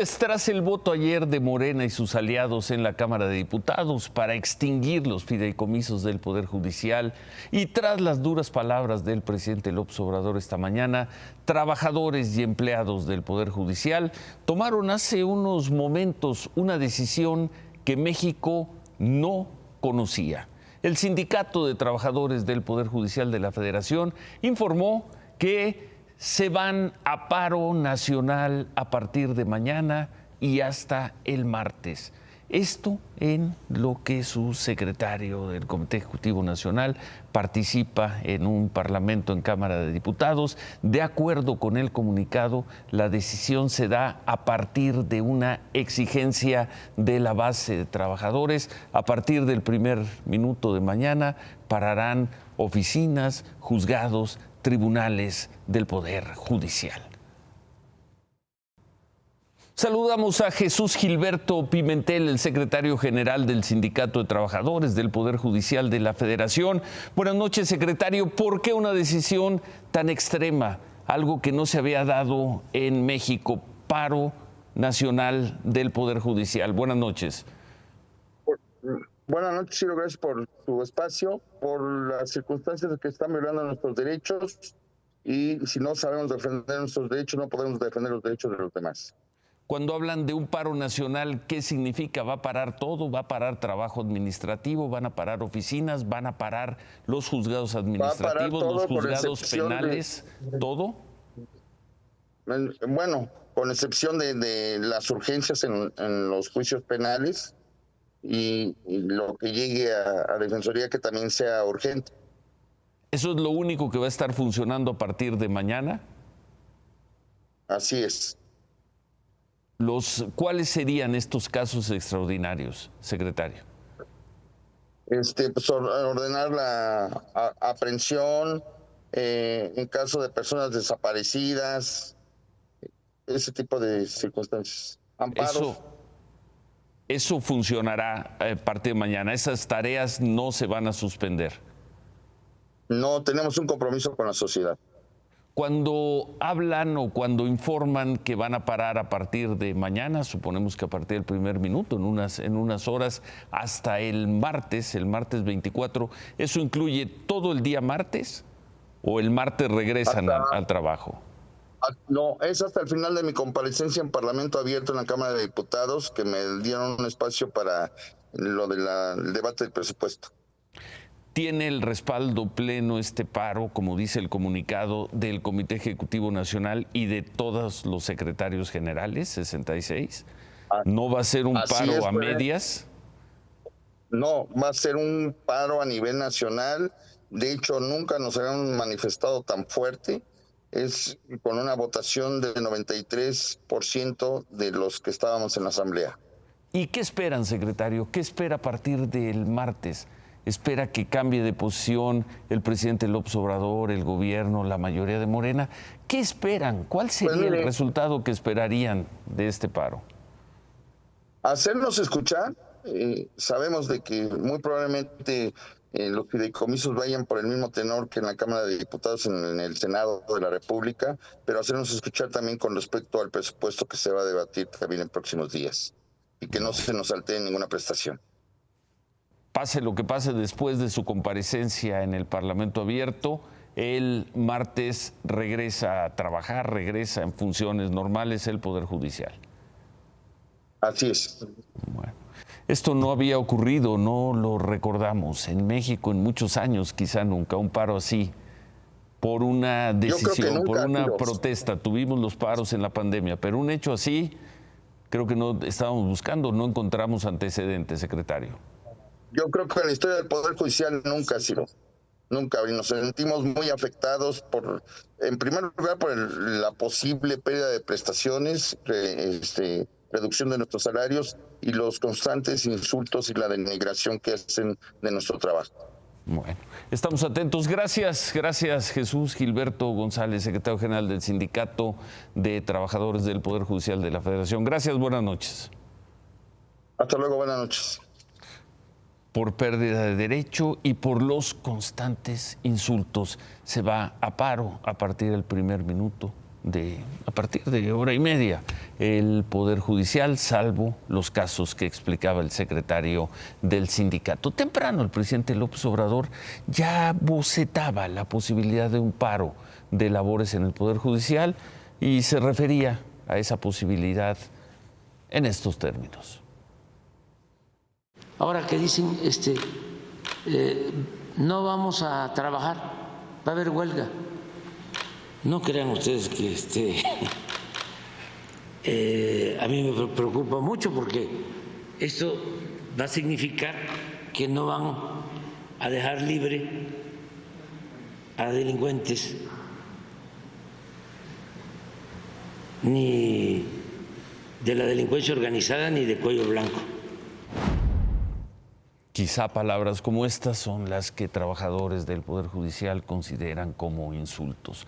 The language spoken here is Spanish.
Tras el voto ayer de Morena y sus aliados en la Cámara de Diputados para extinguir los fideicomisos del Poder Judicial y tras las duras palabras del presidente López Obrador esta mañana, trabajadores y empleados del Poder Judicial tomaron hace unos momentos una decisión que México no conocía. El Sindicato de Trabajadores del Poder Judicial de la Federación informó que se van a paro nacional a partir de mañana y hasta el martes. Esto en lo que su secretario del Comité Ejecutivo Nacional participa en un parlamento en Cámara de Diputados. De acuerdo con el comunicado, la decisión se da a partir de una exigencia de la base de trabajadores. A partir del primer minuto de mañana pararán oficinas, juzgados, tribunales del Poder Judicial. Saludamos a Jesús Gilberto Pimentel, el secretario general del Sindicato de Trabajadores del Poder Judicial de la Federación. Buenas noches, secretario. ¿Por qué una decisión tan extrema? Algo que no se había dado en México, paro nacional del Poder Judicial. Buenas noches. Buenas noches, Ciro, gracias por tu espacio, por las circunstancias que están violando nuestros derechos, y si no sabemos defender nuestros derechos, no podemos defender los derechos de los demás. Cuando hablan de un paro nacional, ¿qué significa? ¿Va a parar todo? ¿Va a parar trabajo administrativo? ¿Van a parar oficinas? ¿Van a parar los juzgados administrativos, los juzgados penales? ¿Todo? Bueno, con excepción de las urgencias en los juicios penales, y lo que llegue a Defensoría que también sea urgente. ¿Eso es lo único que va a estar funcionando a partir de mañana? Así es. ¿Cuáles serían estos casos extraordinarios, secretario? Pues ordenar la aprehensión en caso de personas desaparecidas, ese tipo de circunstancias. Amparos. Eso funcionará a partir de mañana. Esas tareas no se van a suspender. No, tenemos un compromiso con la sociedad. Cuando hablan o cuando informan que van a parar a partir de mañana, suponemos que a partir del primer minuto, en unas horas, hasta el martes 24, ¿eso incluye todo el día martes o el martes regresan al trabajo? No, es hasta el final de mi comparecencia en Parlamento Abierto en la Cámara de Diputados, que me dieron un espacio para lo del debate del presupuesto. ¿Tiene el respaldo pleno este paro, como dice el comunicado, del Comité Ejecutivo Nacional y de todos los secretarios generales, 66? ¿No va a ser un paro a medias? No, va a ser un paro a nivel nacional. De hecho, nunca nos habían manifestado tan fuerte. Es con una votación del 93% de los que estábamos en la Asamblea. ¿Y qué esperan, secretario? ¿Qué espera a partir del martes? ¿Espera que cambie de posición el presidente López Obrador, el gobierno, la mayoría de Morena? ¿Qué esperan? ¿Cuál sería el resultado que esperarían de este paro? Hacernos escuchar. Sabemos de que muy probablemente los fideicomisos vayan por el mismo tenor que en la Cámara de Diputados, en el Senado de la República, pero hacernos escuchar también con respecto al presupuesto que se va a debatir también en próximos días, y que no se nos saltee ninguna prestación. Pase lo que pase después de su comparecencia en el Parlamento Abierto, el martes regresa a trabajar, regresa en funciones normales el Poder Judicial. Así es. Bueno, esto no había ocurrido, no lo recordamos en México en muchos años, quizá nunca, un paro así, por una decisión, por una protesta. Tuvimos los paros en la pandemia, pero un hecho así, creo que no estábamos buscando, no encontramos antecedentes, secretario. Yo creo que en la historia del Poder Judicial nunca ha sido, nunca, y nos sentimos muy afectados en primer lugar, por la posible pérdida de prestaciones, reducción de nuestros salarios y los constantes insultos y la denigración que hacen de nuestro trabajo. Bueno, estamos atentos. Gracias Jesús Gilberto González, secretario general del Sindicato de Trabajadores del Poder Judicial de la Federación. Gracias, buenas noches. Hasta luego, buenas noches. Por pérdida de derecho y por los constantes insultos, se va a paro a partir del primer minuto a partir de hora y media el Poder Judicial, salvo los casos que explicaba el secretario del sindicato. Temprano el presidente López Obrador ya bocetaba la posibilidad de un paro de labores en el Poder Judicial y se refería a esa posibilidad en estos términos. Ahora que dicen, no vamos a trabajar, va a haber huelga. No crean ustedes que a mí me preocupa mucho porque esto va a significar que no van a dejar libre a delincuentes ni de la delincuencia organizada ni de cuello blanco. Quizá palabras como estas son las que trabajadores del Poder Judicial consideran como insultos.